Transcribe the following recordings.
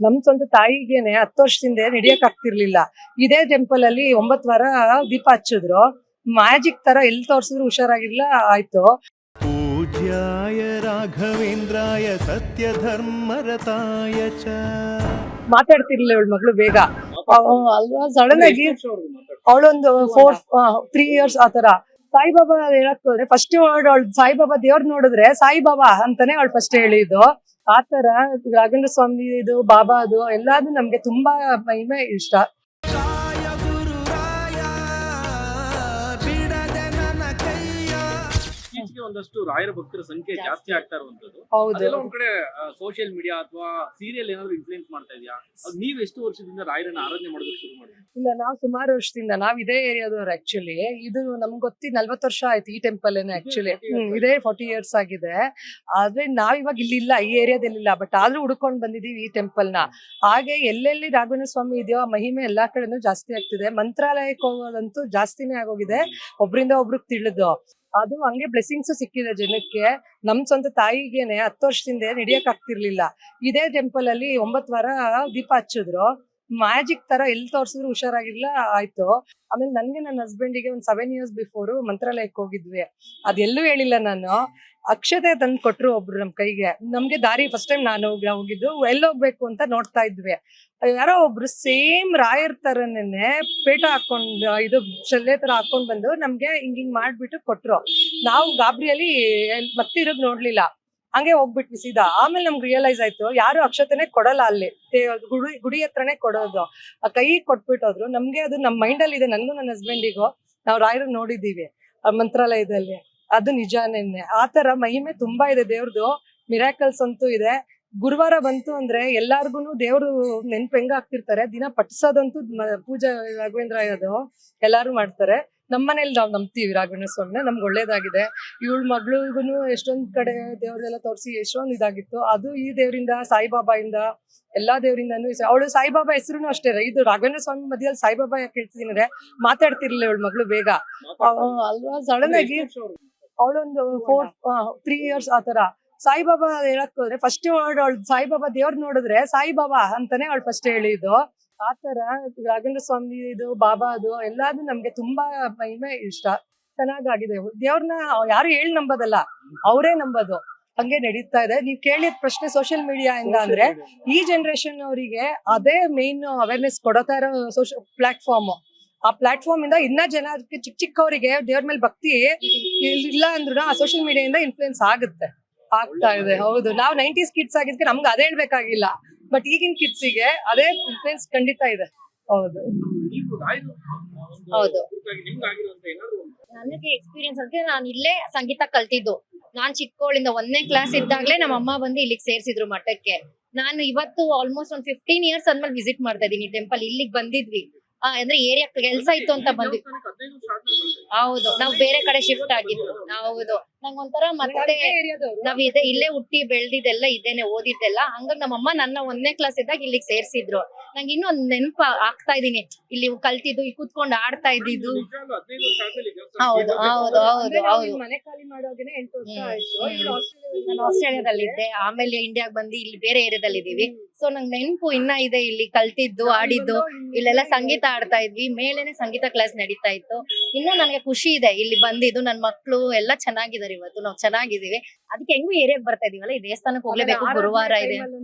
ನಮ್ ಸ್ವಂತ ತಾಯಿಗೇನೆ 10 ವರ್ಷದಿಂದ ನಡಿಯಕ್ ಆಗ್ತಿರ್ಲಿಲ್ಲ. ಇದೇ ಟೆಂಪಲ್ ಅಲ್ಲಿ 9 ವಾರ ದೀಪ ಹಚ್ಚಿದ್ರು. ಮ್ಯಾಜಿಕ್ ತರ ಎಲ್ಲಿ ತೋರ್ಸಿದ್ರು ಹುಷಾರಾಗಿರ್ಲ ಆಯ್ತು. ಪೂಜ್ಯಾಯ ರಾಘವೇಂದ್ರಾಯ ಸತ್ಯ ಧರ್ಮರತಾಯ ಚ. ಮಾತಾಡ್ತಿರ್ಲಿಲ್ಲ ಇವಳ ಮಗಳು ಬೇಗ ಅಲ್ವಾ. ಸಡನ್ ಆಗಿ ಅವಳೊಂದು 3 years ಆತರ. ಸಾಯಿಬಾಬಾ ಹೇಳಕ್ ಹೋದ್ರೆ ಫಸ್ಟ್ ವರ್ಡ್ ಅವಳು ಸಾಯಿಬಾಬಾ ದೇವ್ರ ನೋಡಿದ್ರೆ ಸಾಯಿಬಾಬಾ ಅಂತಾನೆ ಅವಳು ಫಸ್ಟ್ ಹೇಳಿದ್ದು. ಆತರ ರಾಘವೇಂದ್ರ ಸ್ವಾಮಿ ಇದು ಬಾಬಾ ಅದು ಎಲ್ಲಾನು ನಮ್ಗೆ ತುಂಬಾ ಮಹಿಮೆ ಇಷ್ಟ. ಒಂದಷ್ಟು ರಾಯರ ಭಕ್ತರ ಸಂಖ್ಯೆ ಜಾಸ್ತಿ ಆಗ್ತಾ ಇರುವಂತದ್ದು. ಹೌದು, ಒಂದ್ ಕಡೆ ಸೋಷಿಯಲ್ ಮೀಡಿಯಾ ಅಥವಾ ಸೀರಿಯಲ್ ಏನಾದ್ರು ಇನ್ಫ್ಲೂಯೆನ್ಸ್ ಮಾಡ್ತಾ ಇದೆಯಾ? ನೀವ್ ಎಷ್ಟು ವರ್ಷದಿಂದ ರಾಯರನ್ನ ಆರಾಧನೆ ಮಾಡೋದಕ್ಕೆ ಶುರು ಮಾಡಿದ್ರಿ? ಇಲ್ಲ, ನಾವು ಸುಮಾರು ವರ್ಷದಿಂದ ನಾವ್ ಇದೇ ಏರಿಯಾದವ್ರು. ಆಕ್ಚುಲಿ ಇದು ನಮ್ಗೆ ಗೊತ್ತಿ 40 ವರ್ಷ ಆಯ್ತು ಈ ಟೆಂಪಲ್ ಏನ. ಆಕ್ಚುಲಿ ಇದೇ 40 years ಆಗಿದೆ. ಆದ್ರೆ ನಾವ್ ಇವಾಗ ಇಲ್ಲಿಲ್ಲ, ಈ ಏರಿಯಾದಲ್ಲಿಲ್ಲ. ಬಟ್ ಆದ್ರೂ ಹುಡ್ಕೊಂಡ್ ಬಂದಿದೀವಿ ಈ ಟೆಂಪಲ್ ನ. ಹಾಗೆ ಎಲ್ಲೆಲ್ಲಿ ರಾಘವೇಂದ್ರ ಸ್ವಾಮಿ ಇದೆಯೋ ಆ ಮಹಿಮೆ ಎಲ್ಲಾ ಕಡೆನೂ ಜಾಸ್ತಿ ಆಗ್ತಿದೆ. ಮಂತ್ರಾಲಯಕ್ಕೆ ಹೋಗೋದಂತೂ ಜಾಸ್ತಿನೇ ಆಗೋಗಿದೆ, ಒಬ್ರಿಂದ ಒಬ್ರಿಗೆ ತಿಳಿದು. ಅದು ಹಂಗೆ ಬ್ಲೆಸ್ಸಿಂಗ್ಸ್ ಸಿಕ್ಕಿದೆ ಜನಕ್ಕೆ. ನಮ್ ಸ್ವಂತ ತಾಯಿಗೇನೆ 10 ವರ್ಷದಿಂದ ನಡಿಯಕ್ ಆಗ್ತಿರ್ಲಿಲ್ಲ. ಇದೇ ಟೆಂಪಲ್ ಅಲ್ಲಿ 9 ವಾರ ದೀಪ ಹಚ್ಚಿದ್ರು. ಮ್ಯಾಜಿಕ್ ತರ ಎಲ್ಲಿ ತೋರ್ಸಿದ್ರು ಹುಷಾರಾಗಿರ್ಲ ಆಯ್ತು. ಆಮೇಲೆ ನನ್ಗೆ ನನ್ನ ಹಸ್ಬೆಂಡಿಗೆ ಒಂದ್ 7 years ಬಿಫೋರ್ ಮಂತ್ರಾಲಯಕ್ಕೆ ಹೋಗಿದ್ವಿ. ಅದೆಲ್ಲೂ ಹೇಳಿಲ್ಲ ನಾನು. ಅಕ್ಷತೆ ತಂದು ಕೊಟ್ರು ಒಬ್ರು ನಮ್ ಕೈಗೆ. ನಮ್ಗೆ ದಾರಿ ಫಸ್ಟ್ ಟೈಮ್ ನಾನು ಹೋಗಿದ್ದು, ಎಲ್ಲಿ ಹೋಗ್ಬೇಕು ಅಂತ ನೋಡ್ತಾ ಇದ್ವಿ. ಯಾರೋ ಒಬ್ರು ಸೇಮ್ ರಾಯರ್ ತರನೇ ಪೇಟ ಹಾಕೊಂಡು ಇದು ಶಲ್ಯ ತರ ಹಾಕೊಂಡ್ ಬಂದು ನಮ್ಗೆ ಹಿಂಗ್ ಮಾಡ್ಬಿಟ್ಟು ಕೊಟ್ರು. ನಾವು ಗಾಬರಿಯಲ್ಲಿ ಮತ್ತೆ ಇರೋದ್ ನೋಡ್ಲಿಲ್ಲ, ಹಂಗೆ ಹೋಗ್ಬಿಟ್ವಿ ಸೀದಾ. ಆಮೇಲೆ ನಮ್ಗೆ ರಿಯಲೈಸ್ ಆಯ್ತು ಯಾರು ಅಕ್ಷತೆನೆ ಕೊಡಲ್ಲ ಅಲ್ಲಿ, ಗುಡಿ ಹತ್ರನೇ ಕೊಡೋದು. ಆ ಕೈ ಕೊಟ್ಬಿಟ್ಟೋದ್ರು ನಮ್ಗೆ. ಅದು ನಮ್ ಮೈಂಡ್ ಅಲ್ಲಿ ಇದೆ, ನನ್ಗೂ ನನ್ನ ಹಸ್ಬೆಂಡಿಗೂ. ನಾವು ರಾಯರು ನೋಡಿದೀವಿ ಮಂತ್ರಾಲಯದಲ್ಲಿ, ಅದು ನಿಜಾನೇನೆ. ಆತರ ಮಹಿಮೆ ತುಂಬಾ ಇದೆ ದೇವ್ರದು. ಮಿರಾಕಲ್ಸ್ ಅಂತೂ ಇದೆ. ಗುರುವಾರ ಬಂತು ಅಂದ್ರೆ ಎಲ್ಲಾರ್ಗುನು ದೇವ್ರು ನೆನ್ಪು ಹೆಂಗ ಆಗ್ತಿರ್ತಾರೆ. ದಿನ ಪಠಿಸೋದಂತೂ ಪೂಜೆ ರಾಘವೇಂದ್ರಾಯದು ಎಲ್ಲಾರು ಮಾಡ್ತಾರೆ. ನಮ್ಮನೇಲಿ ನಾವು ನಂಬ್ತೀವಿ ರಾಘವೇಂದ್ರ ಸ್ವಾಮಿನ. ನಮ್ಗೆ ಒಳ್ಳೇದಾಗಿದೆ. ಇವಳ ಮಗಳಿಗೂ ಎಷ್ಟೊಂದ್ ಕಡೆ ದೇವ್ರೆಲ್ಲ ತೋರಿಸಿ ಎಷ್ಟೊಂದ್ ಇದಾಗಿತ್ತು. ಅದು ಈ ದೇವ್ರಿಂದ, ಸಾಯಿಬಾಬಾ ಇಂದ, ಎಲ್ಲಾ ದೇವ್ರಿಂದಾನು. ಅವಳು ಸಾಯಿಬಾಬಾ ಹೆಸರು ಅಷ್ಟೇ. ಇದು ರಾಘವೇಂದ್ರ ಸ್ವಾಮಿ ಮಧ್ಯದಲ್ಲಿ ಸಾಯಿಬಾಬಾ ಯಾಕೆ ಹೇಳ್ತಿದೀನಿ ಅಂದ್ರೆ ಮಾತಾಡ್ತಿರ್ಲಿಲ್ಲ ಇವಳ ಮಗಳು ಬೇಗ ಅಲ್ವಾ. ಸಡನ್ ಆಗಿ ಅವಳೊಂದು 3 years ಆತರ. ಸಾಯಿಬಾಬಾ ಹೇಳಕ್ ಹೋದ್ರೆ ಫಸ್ಟ್ ವರ್ಡ್ ಅವಳು ಸಾಯಿಬಾಬಾ ದೇವ್ರ ನೋಡಿದ್ರೆ ಸಾಯಿಬಾಬಾ ಅಂತಾನೆ ಅವಳು ಫಸ್ಟ್ ಹೇಳಿದ್ದು. ಆತರ ರಾಘವೇಂದ್ರ ಸ್ವಾಮಿ ಇದು ಬಾಬಾ ಅದು ಎಲ್ಲಾನು ನಮ್ಗೆ ತುಂಬಾ ಮಹಿಮೆ ಇಷ್ಟ. ಚೆನ್ನಾಗಾಗಿದೆ. ದೇವ್ರನ್ನ ಯಾರು ಹೇಳಿ ನಂಬೋದಲ್ಲ, ಅವರೇ ನಂಬೋದು. ಹಂಗೆ ನಡೀತಾ ಇದೆ. ನೀವ್ ಕೇಳಿದ ಪ್ರಶ್ನೆ ಸೋಷಿಯಲ್ ಮೀಡಿಯಾ ಇಂದ ಅಂದ್ರೆ ಈ ಜನರೇಷನ್ ಅವರಿಗೆ ಅದೇ ಮೇನ್ ಅವೇರ್ನೆಸ್ ಕೊಡತಾ ಇರೋ ಸೋಷಿಯಲ್ ಪ್ಲಾಟ್ಫಾರ್ಮ್. ಆ ಪ್ಲಾಟ್ಫಾರ್ಮ್ ಇಂದ ಇನ್ನ ಜನಕ್ಕೆ ಚಿಕ್ಕವರಿಗೆ ದೇವ್ರ ಮೇಲೆ ಭಕ್ತಿ ಇಲ್ಲ ಅಂದ್ರೂ ಆ ಸೋಷಿಯಲ್ ಮೀಡಿಯಾದಿಂದ ಇನ್ಫ್ಲೂಯೆನ್ಸ್ ಆಗ್ತಾ ಇದೆ. ಹೌದು, ನಾವು 90s ಕಿಡ್ಸ್ ಆಗಿದ್ಕೆ ನಮ್ಗೆ ಅದೇ ಹೇಳ್ಬೇಕಾಗಿಲ್ಲ. ಬಟ್ ಈಗಿನ ಕಿಡ್ಸಿಗೆ ಅದೇ ಇನ್ಫ್ಲೂಯೆನ್ಸ್ ಖಂಡಿತ ಇದೆ. ಹೌದು ಹೌದು. ನನಗೆ ಎಕ್ಸ್ಪೀರಿಯನ್ಸ್ ಅಂದ್ರೆ ನಾನು ಇಲ್ಲೇ ಸಂಗೀತ ಕಲ್ತಿದ್ದು. ನಾನ್ ಚಿಕ್ಕವಳಿಂದ 1ನೇ ಕ್ಲಾಸ್ ಇದ್ದಾಗ್ಲೇ ನಮ್ಮ ಅಮ್ಮ ಬಂದು ಇಲ್ಲಿಗೆ ಸೇರ್ಸಿದ್ರು ಮಠಕ್ಕೆ. ನಾನು ಇವತ್ತು ಆಲ್ಮೋಸ್ಟ್ ಒಂದ್ 15 years ಆದ್ಮೇಲೆ ವಿಸಿಟ್ ಮಾಡ್ತಾ ಇದೀನಿ ಟೆಂಪಲ್. ಇಲ್ಲಿಗೆ ಬಂದಿದ್ವಿ ಅಂದ್ರೆ ಏರಿಯಾ ಕೆಲ್ಸ ಇತ್ತು ಅಂತ ಬಂದ್ವಿ. ಹೌದು, ನಾವು ಬೇರೆ ಕಡೆ ಶಿಫ್ಟ್ ಆಗಿದ್ದು. ಹೌದು, ನಂಗೊಂಥರ ಮತ್ತೆ ನಾವ್ ಇಲ್ಲೇ ಹುಟ್ಟಿ ಬೆಳ್ದಿದ್ದೆಲ್ಲ ಇದೇನೆ, ಓದಿದ್ದೆಲ್ಲ. ಹಂಗಾಗಿ ನಮ್ಮಮ್ಮ ನನ್ನ 1ನೇ ಕ್ಲಾಸ್ ಇದ್ದಾಗ ಇಲ್ಲಿಗೆ ಸೇರ್ಸಿದ್ರು. ನಂಗೆ ಇನ್ನೂ ಒಂದ್ ನೆನಪ ಆಗ್ತಾ ಇದೀನಿ, ಇಲ್ಲಿ ಕಲ್ತಿದ್ದು, ಇಲ್ಲಿ ಕೂತ್ಕೊಂಡು ಆಡ್ತಾ ಇದ್ದಿದ್ದು. ಹೌದು ಹೌದು ಹೌದು ಹೌದು. ಮನೆ ಖಾಲಿ ಮಾಡೋಗೇನೆ 8 ವರ್ಷ ಆಯ್ತು. ನಾನು ಆಸ್ಟ್ರೇಲಿಯಾದಲ್ಲಿದ್ದೆ, ಆಮೇಲೆ ಇಂಡಿಯಾಗ್ ಬಂದು ಇಲ್ಲಿ ಬೇರೆ ಏರಿಯಾದಲ್ಲಿ ಇದೀವಿ. ಸೊ ನಂಗೆ ನೆನಪು ಇನ್ನ ಇದೆ, ಇಲ್ಲಿ ಕಲ್ತಿದ್ದು, ಆಡಿದ್ದು. ಇಲ್ಲೆಲ್ಲ ಸಂಗೀತ ಆಡ್ತಾ ಇದ್ವಿ, ಮೇಲೇನೆ ಸಂಗೀತ ಕ್ಲಾಸ್ ನಡೀತಾ ಇತ್ತು. ಇನ್ನು ನನಗೆ ಖುಷಿ ಇದೆ ಇಲ್ಲಿ ಬಂದಿದ್ದು. ನನ್ ಮಕ್ಳು ಎಲ್ಲ ಚೆನ್ನಾಗಿದ್ದಾರೆ. ಇವತ್ತು ನಾವು ಚೆನ್ನಾಗಿದೀವಿ. ಅದಕ್ಕೆ ಹೆಂಗು ಏರಿಯಾಗ್ ಬರ್ತಾ ಇದೀವಲ್ಲ, ಈ ದೇವಸ್ಥಾನಕ್ಕೆ ಹೋಗ್ಲೇಬೇಕು. ಗುರುವಾರ ಇದೆ,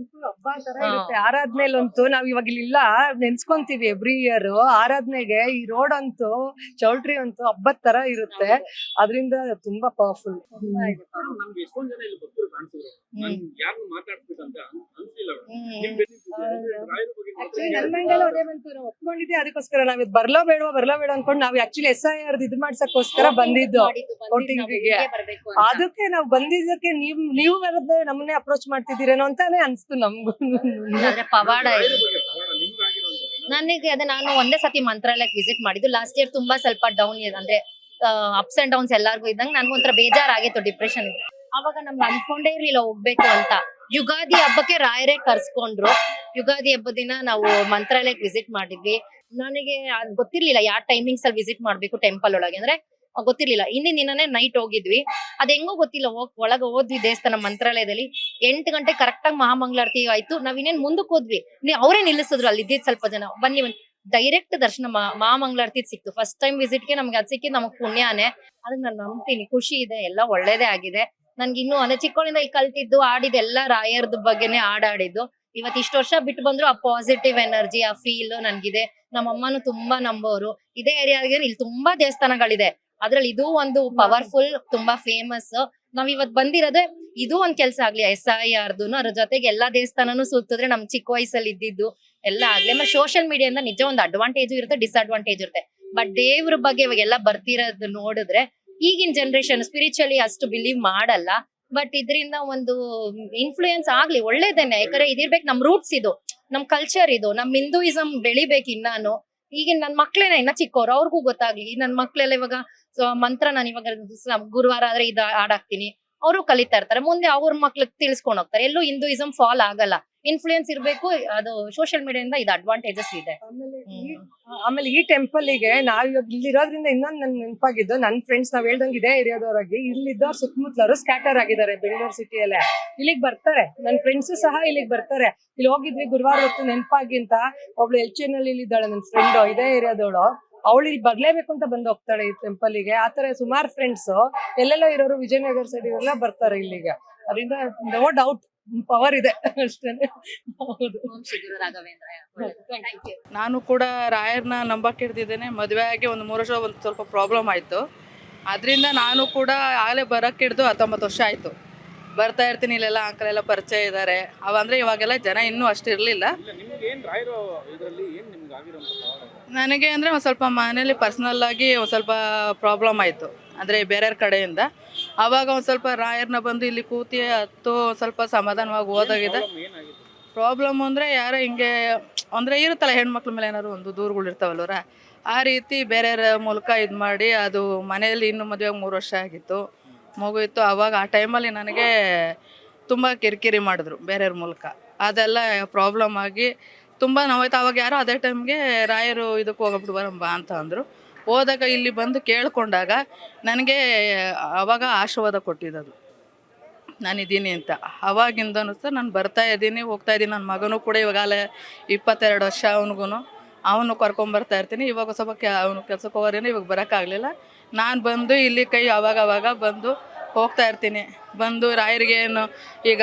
ಹಬ್ಬ ತರ ಇರುತ್ತೆ. ಆರಾದ್ಮೇಲಂತೂ ನಾವ್ ಇವಾಗ ಇಲ್ಲ ನೆನ್ಸ್ಕೊಂತೀವಿ ಎವ್ರಿ ಇಯರ್. ಆರಾಧನೆಗೆ ಈ ರೋಡ್ ಅಂತೂ, ಚೌಲ್ಟ್ರಿ ಅಂತೂ ಹಬ್ಬದ ತರ ಇರುತ್ತೆ. ಅದರಿಂದ ತುಂಬಾ ಪವರ್ಫುಲ್. ನಮ್ಗೆ ಎಷ್ಟೊಂದ್ ಜನ ಇಲ್ಲಿ ಭಕ್ತರು ಕಾಣಿಸಿದ್ರು, ಯಾರನ್ನು ಮಾತಾಡ್ಸ್ಬೇಕಂತ ಅನ್ಸಿಲ್ಲ. ನನ್ ಮೈಂಡಲ್ಲಿ ಅದೇ ಬಂತು, ನಾವು ಒಪ್ಕೊಂಡಿದ್ದೆ ಅದಕ್ಕೋಸ್ಕರ. ನಾವ್ ಬರ್ಲೋ ಬೇಡ ಅನ್ಕೊಂಡು ನಾವ್ ಆಕ್ಚುಲಿ SIR ಇದು ಮಾಡ್ಸಕ್ಕೋಸ್ಕರ ಬಂದಿದ್ದು ವೋಟಿಂಗ್ಗೆ. ಅದಕ್ಕೆ ನಾವ್ ಬಂದಿದ್ದಕ್ಕೆ ನೀವು ಬರದ್ರೆ ನಮ್ಮನ್ನೇ ಅಪ್ರೋಚ್ ಮಾಡ್ತಿದ್ದೀರೇನೋ ಅಂತಾನೆ ಅನ್ಸ್ತು ನಮ್ಗೂ. ಪವಾಡ ಇದೆ ನನಗೆ. ಅದೇ ನಾನು ಒಂದೇ ಸತಿ ಮಂತ್ರಾಲಯಕ್ಕೆ ವಿಸಿಟ್ ಮಾಡಿದ್ದು. ಲಾಸ್ಟ್ ಇಯರ್ ತುಂಬಾ ಸ್ವಲ್ಪ ಡೌನ್ ಅಂದ್ರೆ ಅಪ್ಸ್ ಅಂಡ್ ಡೌನ್ಸ್ ಎಲ್ಲಾರ್ಗು ಇದ್ದಂಗೆ ನನ್ಗೊಂಥರ ಬೇಜಾರಾಗಿತ್ತು, ಡಿಪ್ರೆಷನ್. ಅವಾಗ ನಮ್ಗೆ ಅನ್ಕೊಂಡೇ ಇರ್ಲಿಲ್ಲ ಹೋಗ್ಬೇಕು ಅಂತ. ಯುಗಾದಿ ಹಬ್ಬಕ್ಕೆ ರಾಯರೇ ಕರ್ಸ್ಕೊಂಡ್ರು. ಯುಗಾದಿ ಹಬ್ಬದ ದಿನ ನಾವು ಮಂತ್ರಾಲಯಕ್ಕೆ ವಿಸಿಟ್ ಮಾಡಿದ್ವಿ. ನನಗೆ ಗೊತ್ತಿರ್ಲಿಲ್ಲ ಯಾವ ಟೈಮಿಂಗ್ಸ್ ಅಲ್ಲಿ ವಿಸಿಟ್ ಮಾಡ್ಬೇಕು ಟೆಂಪಲ್ ಒಳಗೆ. ಅಂದ್ರೆ ಗೊತ್ತಿರ್ಲಿಲ್ಲ. ಹಿಂದಿನ ದಿನನೇ ನೈಟ್ ಹೋಗಿದ್ವಿ. ಅದ್ ಹೆಂಗೋ ಗೊತ್ತಿಲ್ಲ, ಒಳಗೆ ಹೋದ್ವಿ ದೇವಸ್ಥಾನ ಮಂತ್ರಾಲಯದಲ್ಲಿ. 8 ಗಂಟೆ ಕರೆಕ್ಟ್ ಆಗಿ ಮಹಾಮಂಗಳಾರತಿ ಆಯ್ತು. ನಾವ್ ಇನ್ನೇನ್ ಮುಂದಕ್ಕೆ ಹೋದ್ವಿ, ಅವರೇ ನಿಲ್ಲಿಸಿದ್ರು ಅಲ್ಲಿ ಇದ್ದಿದ್ ಸ್ವಲ್ಪ ಜನ, ಬನ್ನಿ ಡೈರೆಕ್ಟ್ ದರ್ಶನ ಮಹಾಮಂಗಳಾರತಿ ಸಿಕ್ತು. ಫಸ್ಟ್ ಟೈಮ್ ವಿಸಿಟ್ಗೆ ನಮ್ಗೆ ಅದ್ ಸಿಕ್ಕಿದ್ ನಮಗ್ ಪುಣ್ಯನೇ. ಅದನ್ನ ನಾನು ನಂಬ್ತೀನಿ, ಖುಷಿ ಇದೆ, ಎಲ್ಲ ಒಳ್ಳೇದೇ ಆಗಿದೆ. ನನ್ಗೆ ಇನ್ನೂ ಅಂದ್ರೆ ಚಿಕ್ಕವಳಿಂದ ಇಲ್ಲಿ ಕಲ್ತಿದ್ದು ಆಡಿದೆಲ್ಲ ರಾಯರ್ದ ಬಗ್ಗೆನೆ ಆಡಿದ್ದು. ಇವತ್ತು ಇಷ್ಟು ವರ್ಷ ಬಿಟ್ಟು ಬಂದ್ರು ಆ ಪಾಸಿಟಿವ್ ಎನರ್ಜಿ, ಆ ಫೀಲ್ ನನ್ಗಿದೆ. ನಮ್ಮಮ್ಮನು ತುಂಬಾ ನಂಬೋರು. ಇದೇ ಏರಿಯಾಗೆ ಇಲ್ಲಿ ತುಂಬಾ ದೇವಸ್ಥಾನಗಳಿದೆ, ಅದ್ರಲ್ಲಿ ಇದು ಒಂದು ಪವರ್ಫುಲ್, ತುಂಬಾ ಫೇಮಸ್. ನಾವ್ ಇವತ್ ಬಂದಿರೋದೇ ಇದು ಒಂದ್ ಕೆಲ್ಸ ಆಗ್ಲಿ SIRದು, ಅದ್ರ ಜೊತೆಗೆ ಎಲ್ಲಾ ದೇವಸ್ಥಾನನು ಸುತ್ತಿದ್ರೆ ನಮ್ ಚಿಕ್ಕ ವಯಸ್ಸಲ್ಲಿ ಇದ್ದಿದ್ದು ಎಲ್ಲ ಆಗ್ಲಿ. ಆಮೇಲೆ ಸೋಷಿಯಲ್ ಮೀಡಿಯಾದಿಂದ ನಿಜ ಒಂದು ಅಡ್ವಾಂಟೇಜ್ ಇರುತ್ತೆ, ಡಿಸ್ಅಡ್ವಾಂಟೇಜ್ ಇರುತ್ತೆ. ಬಟ್ ದೇವ್ರ ಬಗ್ಗೆ ಇವಾಗ ಎಲ್ಲ ಬರ್ತಿರೋದು ನೋಡಿದ್ರೆ ಈಗಿನ ಜನರೇಷನ್ ಸ್ಪಿರಿಚುವಲಿ ಅಷ್ಟು ಬಿಲೀವ್ ಮಾಡಲ್ಲ. ಬಟ್ ಇದರಿಂದ ಒಂದು ಇನ್ಫ್ಲೂಯೆನ್ಸ್ ಆಗ್ಲಿ, ಒಳ್ಳೇದೇನೆ. ಯಾಕಂದ್ರೆ ಇದಿರ್ಬೇಕು, ನಮ್ ರೂಟ್ಸ್ ಇದು, ನಮ್ ಕಲ್ಚರ್ ಇದು, ನಮ್ ಹಿಂದೂಯಿಸಂ ಬೆಳಿಬೇಕು. ಇನ್ನಾನು ಈಗಿನ ನನ್ ಮಕ್ಳೇನ ಇನ್ನ ಚಿಕ್ಕವ್ರು, ಅವ್ರಿಗೂ ಗೊತ್ತಾಗ್ಲಿ. ನನ್ ಮಕ್ಳೆಲ್ಲ ಇವಾಗ ಮಂತ್ರ, ನಾನು ಇವಾಗ ಗುರುವಾರ ಆದ್ರೆ ಇದು ಆಡಾಕ್ತೀನಿ, ಅವರು ಕಲಿತಾ ಇರ್ತಾರೆ. ಮುಂದೆ ಅವ್ರ ಮಕ್ಳಿಗೆ ತಿಳ್ಸ್ಕೊಂಡ್ ಹೋಗ್ತಾರೆ. ಎಲ್ಲೂ ಹಿಂದೂಯಿಸಂ ಫಾಲ್ ಆಗಲ್ಲ. ಇನ್ಫ್ಲೂಯೆನ್ಸ್ ಇರ್ಬೇಕು, ಅದು ಸೋಷಿಯಲ್ ಮೀಡಿಯಾದಿಂದ ಇದು ಅಡ್ವಾಂಟೇಜಸ್ ಇದೆ. ಆಮೇಲೆ ಈ ಟೆಂಪಲ್ಗೆ ನಾವ್ ಇವಾಗ ಇಲ್ಲಿರೋದ್ರಿಂದ ಇನ್ನೊಂದು ನನ್ ನೆನಪಾಗಿದ್ದು, ನನ್ ಫ್ರೆಂಡ್ಸ್ ನಾವ್ ಹೇಳ್ದಂಗೆ ಇದೇ ಏರಿಯಾದವ್ರಾಗಿ ಇಲ್ಲಿದ್ದವ್ರು ಸುತ್ತಮುತ್ತಲರು ಸ್ಕ್ಯಾಟರ್ ಆಗಿದ್ದಾರೆ ಬೆಂಗಳೂರು ಸಿಟಿಯಲ್ಲೇ. ಇಲ್ಲಿಗೆ ಬರ್ತಾರೆ, ನನ್ ಫ್ರೆಂಡ್ಸ್ ಸಹ ಇಲ್ಲಿಗೆ ಬರ್ತಾರೆ. ಇಲ್ಲಿ ಹೋಗಿದ್ವಿ ಗುರುವಾರ ಹೊತ್ತು ನೆನಪಾಗಿ ಅಂತ. ಒಬ್ಳು ಎಲ್ಚೆನಲ್ಲಿ ಇದ್ದಾಳೆ ನನ್ ಫ್ರೆಂಡ್, ಇದೇ ಏರಿಯಾದವಳು. ಅವಳು ಇಲ್ಲಿ ಬರ್ಲೇಬೇಕು ಅಂತ ಬಂದು ಹೋಗ್ತಾಳೆ ಈ ಟೆಂಪಲ್ಗೆ. ಆತರ ಸುಮಾರು ಫ್ರೆಂಡ್ಸ್ ಎಲ್ಲೆಲ್ಲ ಇರೋರು ವಿಜಯನಗರ ಸೈಡ್ ಇವರೆಲ್ಲ ಬರ್ತಾರೆ ಇಲ್ಲಿಗೆ. ಅದರಿಂದ ನೋ ಡೌಟ್ ಪವರ್ ಇದೆ ಅಷ್ಟೇನೆ. ಹೌದು. ನಾನು ಕೂಡ ರಾಯರ್ನ ನಂಬಕ್ಕೆ ಹಿಡ್ದಿದ್ದೇನೆ. ಮದುವೆ ಆಗಿ ಒಂದು 3 ವರ್ಷ ಒಂದು ಸ್ವಲ್ಪ ಪ್ರಾಬ್ಲಮ್ ಆಯಿತು. ಅದರಿಂದ ನಾನು ಕೂಡ ಆಗಲೇ ಬರೋಕ್ಕೆ ಹಿಡ್ದು 19 ವರ್ಷ ಆಯಿತು. ಬರ್ತಾ ಇರ್ತೀನಿ, ಇಲ್ಲೆಲ್ಲ ಅಂಕಲ್ ಎಲ್ಲ ಪರಿಚಯ ಇದ್ದಾರೆ. ಅವಂದರೆ ಇವಾಗೆಲ್ಲ ಜನ ಇನ್ನೂ ಅಷ್ಟು ಇರಲಿಲ್ಲ. ನನಗೆ ಅಂದರೆ ಒಂದು ಸ್ವಲ್ಪ ಮನೇಲಿ ಪರ್ಸ್ನಲ್ಲಾಗಿ ಒಂದು ಸ್ವಲ್ಪ ಪ್ರಾಬ್ಲಮ್ ಆಯಿತು, ಅಂದರೆ ಬೇರೆಯವ್ರ ಕಡೆಯಿಂದ. ಆವಾಗ ಒಂದು ಸ್ವಲ್ಪ ರಾಯರ್ನ ಬಂದು ಇಲ್ಲಿ ಕೂತಿ ಹತ್ತು ಸ್ವಲ್ಪ ಸಮಾಧಾನವಾಗಿ ಹೋದಾಗಿದೆ. ಪ್ರಾಬ್ಲಮ್ ಅಂದರೆ ಯಾರೋ ಹಿಂಗೆ ಅಂದರೆ ಇರುತ್ತಲ್ಲ, ಹೆಣ್ಮಕ್ಳ ಮೇಲೆ ಏನಾದ್ರು ಒಂದು ದೂರುಗಳು ಇರ್ತಾವಲ್ವರ, ಆ ರೀತಿ ಬೇರೆಯವ್ರ ಮೂಲಕ ಇದು ಮಾಡಿ, ಅದು ಮನೆಯಲ್ಲಿ ಇನ್ನೂ ಮದುವೆಗೆ 3 ವರ್ಷ ಆಗಿತ್ತು, ಮಗು ಇತ್ತು. ಆವಾಗ ಆ ಟೈಮಲ್ಲಿ ನನಗೆ ತುಂಬ ಕಿರಿಕಿರಿ ಮಾಡಿದ್ರು ಬೇರೆಯವ್ರ ಮೂಲಕ. ಅದೆಲ್ಲ ಪ್ರಾಬ್ಲಮ್ ಆಗಿ ತುಂಬ ನೋವಾಯ್ತು. ಆವಾಗ ಯಾರೋ ಅದೇ ಟೈಮ್ಗೆ ರಾಯರು ಇದಕ್ಕೆ ಹೋಗ್ಬಿಟ್ಟು ಬರಂಬ ಅಂತ ಅಂದರು. ಹೋದಾಗ ಇಲ್ಲಿ ಬಂದು ಕೇಳ್ಕೊಂಡಾಗ ನನಗೆ ಆವಾಗ ಆಶೀರ್ವಾದ ಕೊಟ್ಟಿದ್ದದು, ನಾನಿದ್ದೀನಿ ಅಂತ. ಆವಾಗಿಂದನೂ ಸಹ ನಾನು ಬರ್ತಾ ಇದ್ದೀನಿ, ಹೋಗ್ತಾ ಇದ್ದೀನಿ. ನನ್ನ ಮಗನೂ ಕೂಡ ಇವಾಗಲೇ 22 ವರ್ಷ, ಅವನು ಕರ್ಕೊಂಬರ್ತಾ ಇರ್ತೀನಿ. ಇವಾಗ ಸ್ವಲ್ಪ ಅವನು ಕೆಲ್ಸಕ್ಕೆ ಹೋಗೋರೇನು, ಇವಾಗ ಬರೋಕ್ಕಾಗಲಿಲ್ಲ. ನಾನು ಬಂದು ಇಲ್ಲಿ ಅವಾಗ ಬಂದು ಹೋಗ್ತಾ ಇರ್ತೀನಿ. ಬಂದು ರಾಯರಿಗೆ ಏನು ಈಗ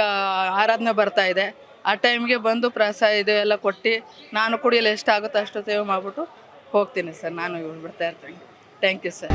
ಆರಾಧನೆ ಬರ್ತಾ ಇದೆ, ಆ ಟೈಮ್ಗೆ ಬಂದು ಪ್ರಸಾದ ಇದು ಎಲ್ಲ ಕೊಟ್ಟು ನಾನು ಕೂಡ ಇಲ್ಲಿ ಎಷ್ಟಾಗುತ್ತೋ ಅಷ್ಟು ಸೇವೆ ಮಾಡಿಬಿಟ್ಟು ಹೋಗ್ತೀನಿ ಸರ್. ನಾನು ಬಿಡ್ತಾ ಇರ್ತೀನಿ. Thank you sir.